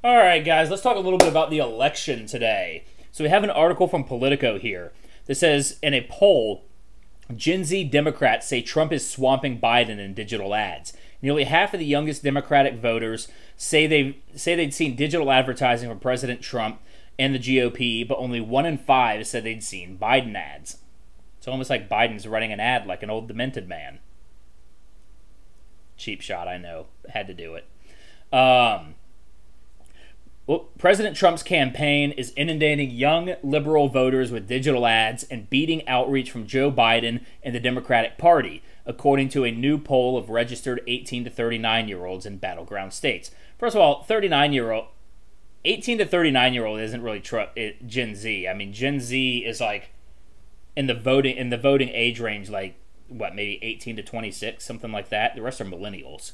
All right, guys, let's talk a little bit about the election today. So we have an article from Politico here that says, in a poll, Gen Z Democrats say Trump is swamping Biden in digital ads. Nearly half of the youngest Democratic voters say they'd seen digital advertising from President Trump and the GOP, but only 1 in 5 said they'd seen Biden ads. It's almost like Biden's running an ad like an old demented man. Cheap shot, I know. Had to do it. Well, President Trump's campaign is inundating young liberal voters with digital ads and beating outreach from Joe Biden and the Democratic Party, according to a new poll of registered 18 to 39-year-olds in battleground states. First of all, 18 to 39-year-old isn't really Gen Z. I mean, Gen Z is like in the voting age range, like what, maybe 18 to 26, something like that. The rest are millennials.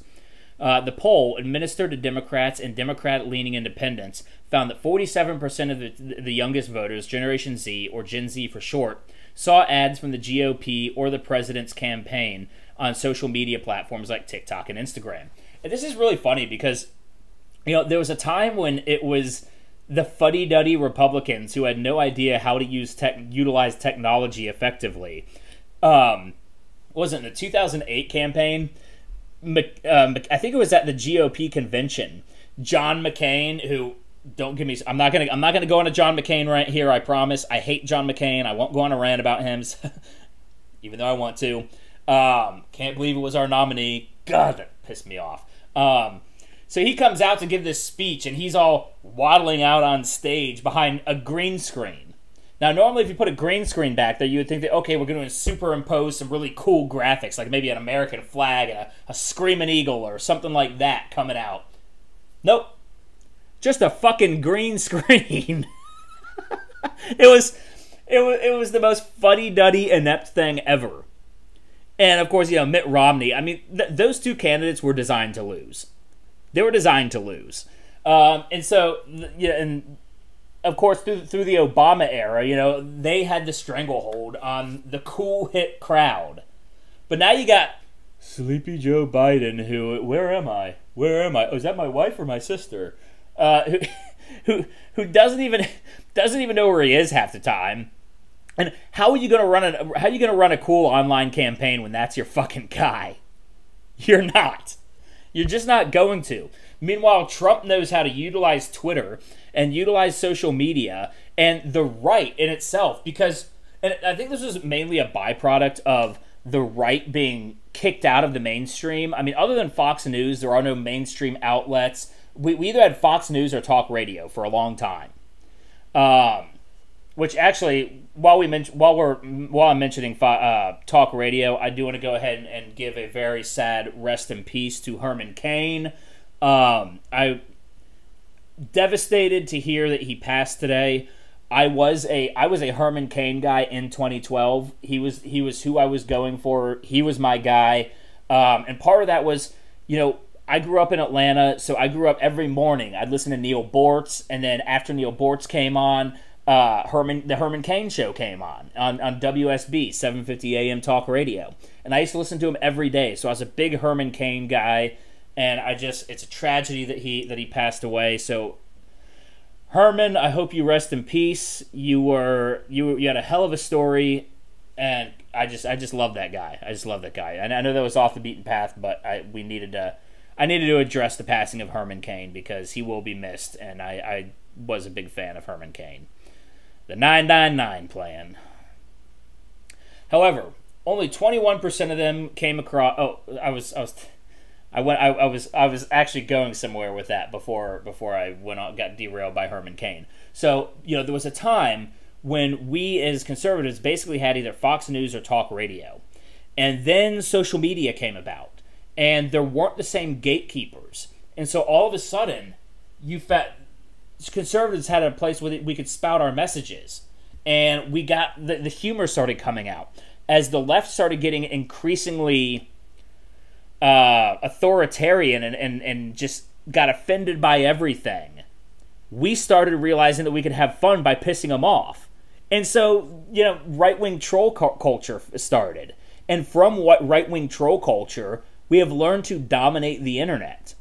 The poll, administered to Democrats and Democrat-leaning independents, found that 47% of the youngest voters, Generation Z, or Gen Z for short, saw ads from the GOP or the president's campaign on social media platforms like TikTok and Instagram. And this is really funny because, you know, there was a time when it was the fuddy-duddy Republicans who had no idea how to utilize technology effectively. Wasn't it the 2008 campaign? I think it was at the GOP convention. John McCain, who I'm not gonna go on a John McCain rant here. I promise. I hate John McCain. I won't go on a rant about him, even though I want to. Can't believe it was our nominee. God, that pissed me off. So he comes out to give this speech, and he's all waddling out on stage behind a green screen. Now, normally if you put a green screen back there, you would think that, okay, we're going to superimpose some really cool graphics, like maybe an American flag and a screaming eagle or something like that coming out. Nope. Just a fucking green screen. It was the most fuddy-duddy, inept thing ever. And, of course, you know, Mitt Romney. I mean, those two candidates were designed to lose. They were designed to lose. And so, yeah, and of course, through the Obama era, you know, they had the stranglehold on the cool hit crowd. But now you got Sleepy Joe Biden, who, where am I? Where am I? Oh, is that my wife or my sister? Who doesn't even know where he is half the time. And how are you gonna run a cool online campaign when that's your fucking guy? You're not. You're just not going to. Meanwhile, Trump knows how to utilize Twitter and utilize social media and the right in itself, because, and I think this is mainly a byproduct of the right being kicked out of the mainstream. I mean, other than Fox News, there are no mainstream outlets. We either had Fox News or talk radio for a long time. Which actually, while I'm mentioning talk radio, I do want to go ahead and give a very sad rest in peace to Herman Cain. I devastated to hear that he passed today. I was a Herman Cain guy in 2012. He was who I was going for. He was my guy. And part of that was, you know, I grew up in Atlanta, so I grew up every morning. I'd listen to Neil Bortz, and then after Neil Bortz came on, the Herman Cain show came on WSB 750 AM talk radio, and I used to listen to him every day. So I was a big Herman Cain guy, and it's a tragedy that he passed away. So Herman, I hope you rest in peace. You had a hell of a story, and I just love that guy. I just love that guy. And I know that was off the beaten path, but I needed to address the passing of Herman Cain because he will be missed, and I was a big fan of Herman Cain. The 999 plan. However, only 21% of them came across. Oh, I was actually going somewhere with that before I got derailed by Herman Cain. So, you know, there was a time when we as conservatives basically had either Fox News or talk radio, and then social media came about, and there weren't the same gatekeepers, and so all of a sudden, conservatives had a place where we could spout our messages, and we got the humor started coming out as the left started getting increasingly authoritarian and just got offended by everything. We started realizing that we could have fun by pissing them off, and so, you know, right-wing troll culture started, and from what right-wing troll culture, we have learned to dominate the internet,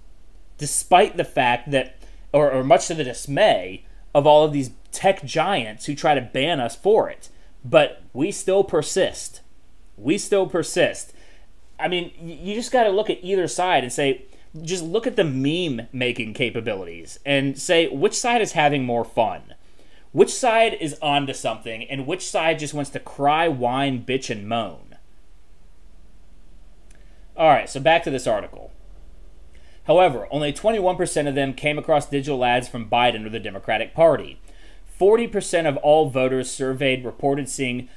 despite the fact that or much to the dismay of all of these tech giants who try to ban us for it. But we still persist. We still persist. I mean, you just got to look at either side and say, just look at the meme-making capabilities and say, which side is having more fun? Which side is onto something, and which side just wants to cry, whine, bitch, and moan? All right, so back to this article. However, only 21% of them came across digital ads from Biden or the Democratic Party. 40% of all voters surveyed reported seeing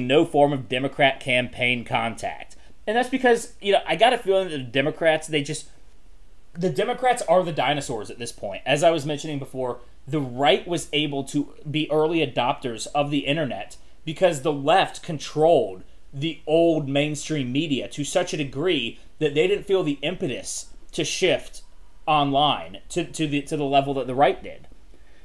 no form of Democrat campaign contact. And that's because, I got a feeling that the Democrats, the Democrats are the dinosaurs at this point. As I was mentioning before, the right was able to be early adopters of the internet because the left controlled the old mainstream media to such a degree that they didn't feel the impetus to shift online to the level that the right did.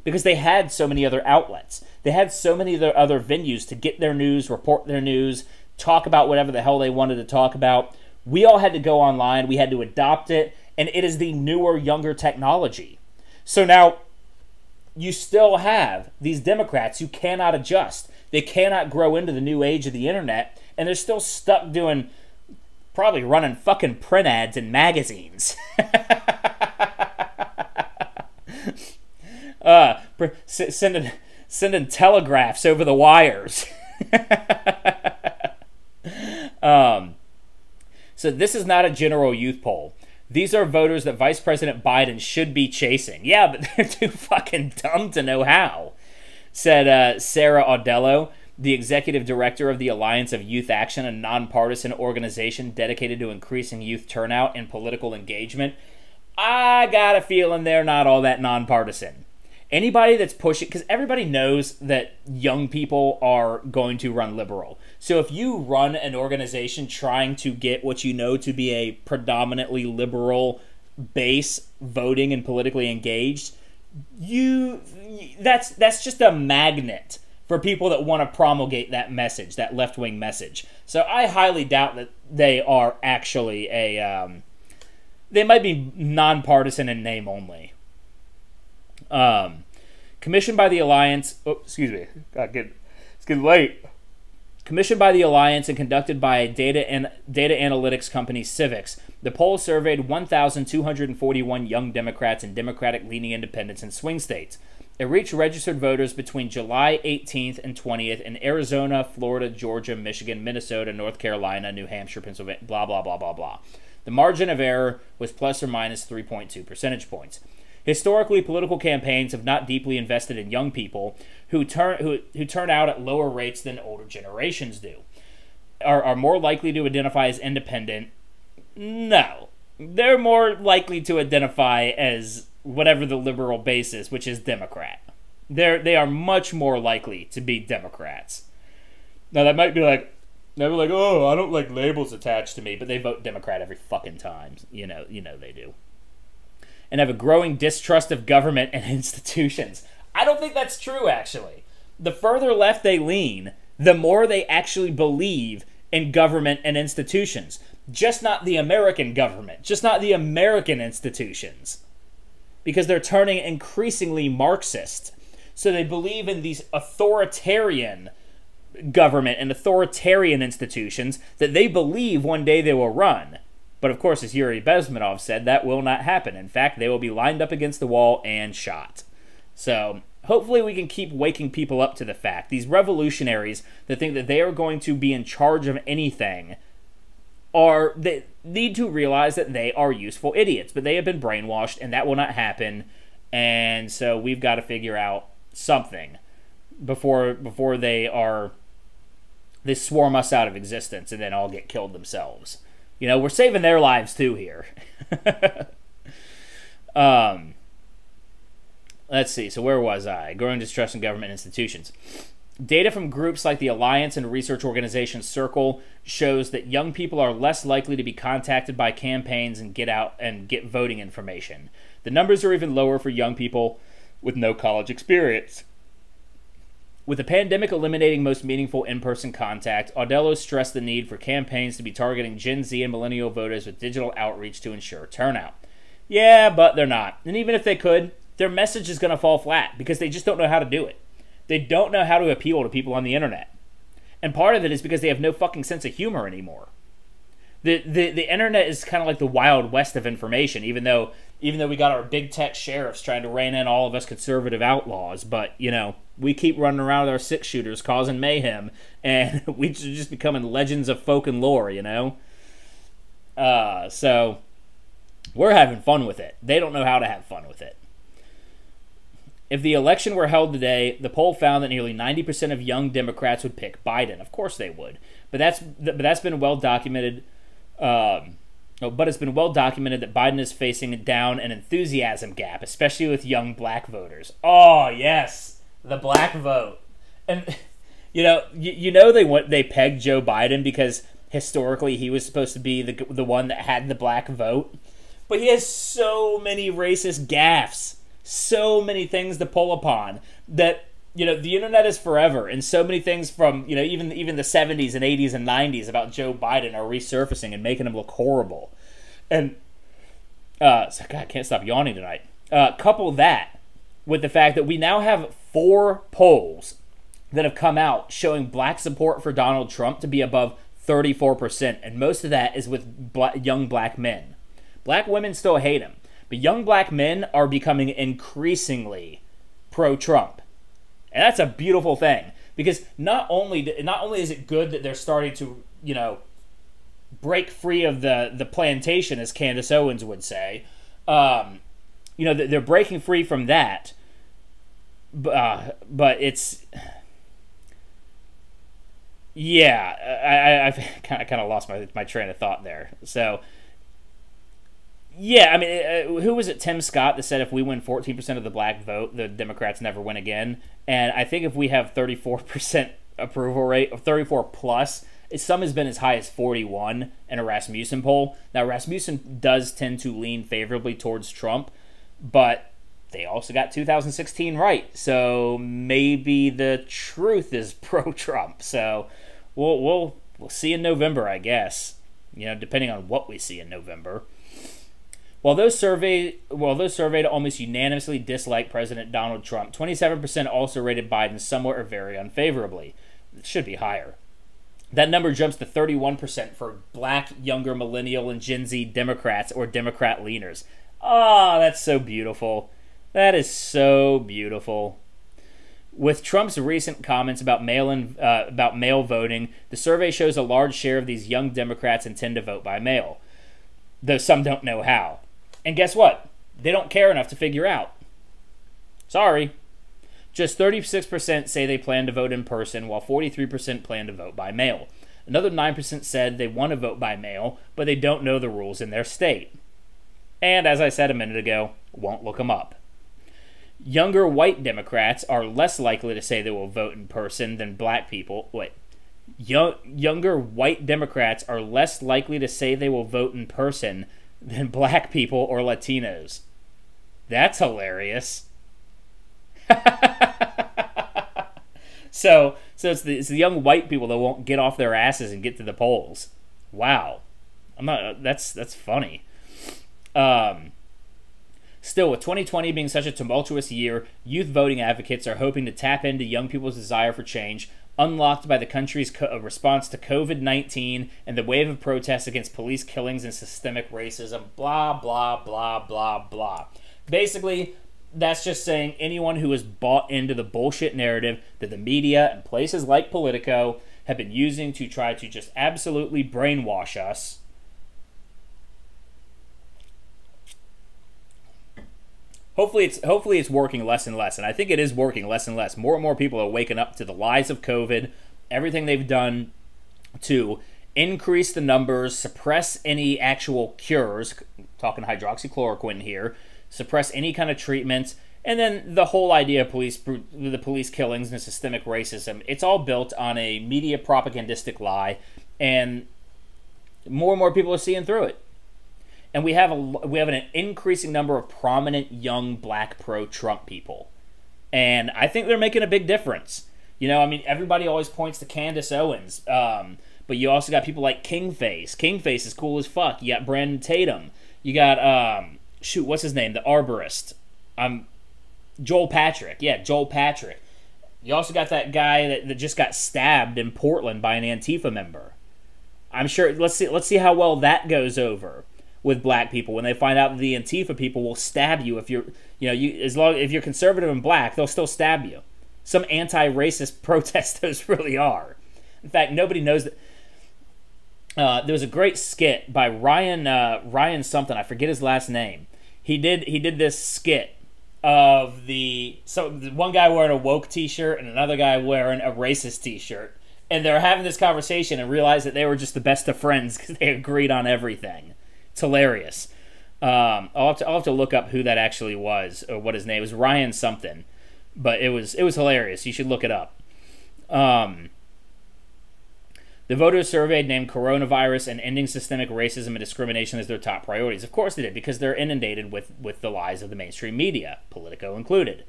Because they had so many other outlets. They had so many other venues to get their news, report their news, talk about whatever the hell they wanted to talk about. We all had to go online. We had to adopt it. And it is the newer, younger technology. So now, you still have these Democrats who cannot adjust. They cannot grow into the new age of the internet. And they're still stuck doing, probably running fucking print ads in magazines. Sending telegraphs over the wires. So this is not a general youth poll. These are voters that Vice President Biden should be chasing. Yeah, but they're too fucking dumb to know how, said Sarah Audello, the executive director of the Alliance of Youth Action, a nonpartisan organization dedicated to increasing youth turnout and political engagement. I got a feeling they're not all that nonpartisan. Anybody that's pushing, because everybody knows that young people are going to run liberal. So if you run an organization trying to get what you know to be a predominantly liberal base voting and politically engaged, that's just a magnet for people that want to promulgate that message, that left-wing message. So I highly doubt that they are actually they might be nonpartisan in name only. Commissioned by the Alliance... Oh, excuse me. It's getting late. Commissioned by the Alliance and conducted by data analytics company Civics, the poll surveyed 1,241 young Democrats and Democratic-leaning independents in swing states. It reached registered voters between July 18th and 20th in Arizona, Florida, Georgia, Michigan, Minnesota, North Carolina, New Hampshire, Pennsylvania, blah, blah, blah, blah, blah. The margin of error was plus or minus 3.2 percentage points. Historically, political campaigns have not deeply invested in young people who turn out at lower rates than older generations do. Are more likely to identify as independent? No. They're more likely to identify as whatever the liberal base is, which is Democrat. They are much more likely to be Democrats. Now, that might be like, oh, I don't like labels attached to me, but they vote Democrat every fucking time. You know they do. And have a growing distrust of government and institutions. I don't think that's true, actually. The further left they lean, the more they actually believe in government and institutions. Just not the American government. Just not the American institutions. Because they're turning increasingly Marxist. So they believe in these authoritarian government and authoritarian institutions that they believe one day they will run. But of course, as Yuri Bezmenov said, that will not happen. In fact, they will be lined up against the wall and shot. So hopefully we can keep waking people up to the fact. These revolutionaries that think that they are going to be in charge of anything they need to realize that they are useful idiots. But they have been brainwashed, and that will not happen. And so we've got to figure out something before they swarm us out of existence and then all get killed themselves. We're saving their lives too here. Let's see. So where was I? Growing distrust in government institutions. Data from groups like the Alliance and research organization Circle shows that young people are less likely to be contacted by campaigns and get voting information. The numbers are even lower for young people with no college experience. With the pandemic eliminating most meaningful in-person contact, Audello stressed the need for campaigns to be targeting Gen Z and millennial voters with digital outreach to ensure turnout. Yeah, but they're not. And even if they could, their message is going to fall flat because they just don't know how to do it. They don't know how to appeal to people on the internet. And part of it is because they have no fucking sense of humor anymore. The internet is kind of like the Wild West of information, even though we got our big tech sheriffs trying to rein in all of us conservative outlaws. But, you know, we keep running around with our six-shooters causing mayhem, and we just becoming legends of folk and lore, you know? So we're having fun with it. They don't know how to have fun with it. If the election were held today, the poll found that nearly 90% of young Democrats would pick Biden. Of course they would. But that's been well documented. But it's been well documented that Biden is facing down an enthusiasm gap, especially with young black voters. Oh, yes, the black vote. And, you know they pegged Joe Biden because historically he was supposed to be the one that had the black vote. But he has so many racist gaffes, so many things to pull upon that, you know, the internet is forever, and so many things from, you know, even the 70s and 80s and 90s about Joe Biden are resurfacing and making him look horrible. And, God, I can't stop yawning tonight. Couple that with the fact that we now have 4 polls that have come out showing black support for Donald Trump to be above 34%, and most of that is with young black men. Black women still hate him, but young black men are becoming increasingly pro-Trump. And that's a beautiful thing, because not only is it good that they're starting to, you know, break free of the plantation, as Candace Owens would say, you know, they're breaking free from that, but it's, yeah, I've kind of lost my train of thought there. So, yeah, I mean, who was it, Tim Scott, that said if we win 14% of the black vote, the Democrats never win again? And I think if we have 34% approval rate, or 34 plus, some has been as high as 41 in a Rasmussen poll. Now, Rasmussen does tend to lean favorably towards Trump, but they also got 2016 right. So maybe the truth is pro-Trump. So we'll see in November, I guess. You know, depending on what we see in November. While those surveyed almost unanimously disliked President Donald Trump, 27% also rated Biden somewhat or very unfavorably. It should be higher. That number jumps to 31% for black, younger, millennial, and Gen Z Democrats or Democrat leaners. Oh, that's so beautiful. That is so beautiful. With Trump's recent comments about mail voting, the survey shows a large share of these young Democrats intend to vote by mail, though some don't know how. And guess what? They don't care enough to figure out. Sorry. Just 36% say they plan to vote in person, while 43% plan to vote by mail. Another 9% said they want to vote by mail, but they don't know the rules in their state. And as I said a minute ago, won't look them up. Younger white Democrats are less likely to say they will vote in person than black people. Younger white Democrats are less likely to say they will vote in person than black people or Latinos. That's hilarious. So it's the young white people that won't get off their asses and get to the polls. Wow. That's funny. Still, with 2020 being such a tumultuous year, youth voting advocates are hoping to tap into young people's desire for change, unlocked by the country's response to COVID-19 and the wave of protests against police killings and systemic racism. Blah, blah, blah, blah, blah. Basically, that's just saying anyone who has bought into the bullshit narrative that the media and places like Politico have been using to try to just absolutely brainwash us. Hopefully it's working less and less, and I think it is working less and less. More and more people are waking up to the lies of COVID, everything they've done to increase the numbers, suppress any actual cures, talking hydroxychloroquine here, suppress any kind of treatment, and then the whole idea of the police killings and systemic racism. It's all built on a media propagandistic lie, and more people are seeing through it. And we have an increasing number of prominent young black pro-Trump people. And I think they're making a big difference. You know, I mean, everybody always points to Candace Owens. But you also got people like Kingface. Kingface is cool as fuck. You got Brandon Tatum. You got shoot, what's his name? The arborist. Joel Patrick. Yeah, Joel Patrick. You also got that guy that just got stabbed in Portland by an Antifa member. I'm sure. Let's see how well that goes over with black people when they find out that the Antifa people will stab you if if you're conservative and black, they'll still stab you. Some anti-racist protests those really are. In fact, nobody knows that. There was a great skit by Ryan something. I forget his last name. He did this skit of one guy wearing a woke T-shirt and another guy wearing a racist T-shirt, and they're having this conversation and realize that they were just the best of friends because they agreed on everything. It's hilarious. I'll have to look up who that actually was or what his name was. Ryan something, but it was hilarious. You should look it up. The voters surveyed named coronavirus and ending systemic racism and discrimination as their top priorities. Of course they did, because they're inundated with the lies of the mainstream media, Politico included.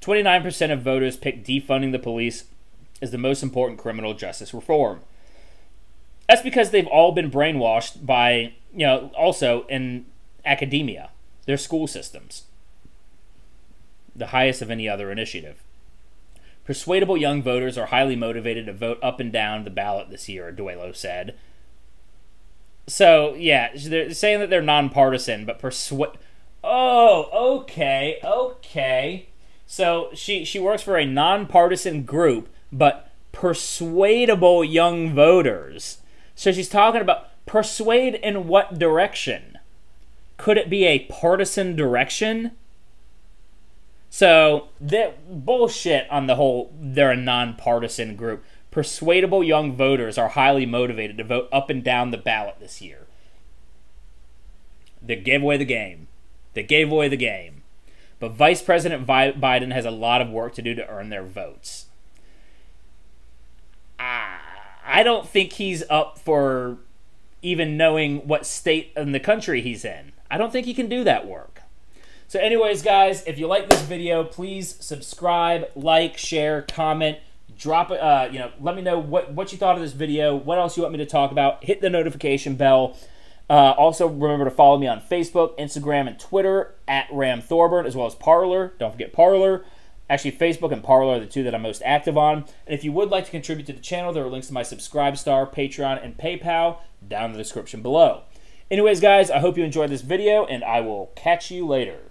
29% of voters picked defunding the police as the most important criminal justice reform. That's because they've all been brainwashed by, also in academia, their school systems. The highest of any other initiative. Persuadable young voters are highly motivated to vote up and down the ballot this year, Duelo said. So, yeah, they're saying that they're nonpartisan, but Oh, okay. So, she works for a nonpartisan group, but persuadable young voters. So she's talking about persuade in what direction? Could it be a partisan direction? So, bullshit on the whole, they're a nonpartisan group. Persuadable young voters are highly motivated to vote up and down the ballot this year. They gave away the game. But Vice President Biden has a lot of work to do to earn their votes. I don't think he's up for even knowing what state in the country he's in. I don't think he can do that work. So anyways, guys, if you like this video, please subscribe, like, share, comment, drop it. Let me know what you thought of this video, what else you want me to talk about. Hit the notification bell. Also, remember to follow me on Facebook, Instagram, and Twitter at @RamThorburn, as well as Parler. Don't forget Parler. Actually, Facebook and Parler are the two that I'm most active on. And if you would like to contribute to the channel, there are links to my Subscribestar, Patreon, and PayPal down in the description below. Anyways, guys, I hope you enjoyed this video, and I will catch you later.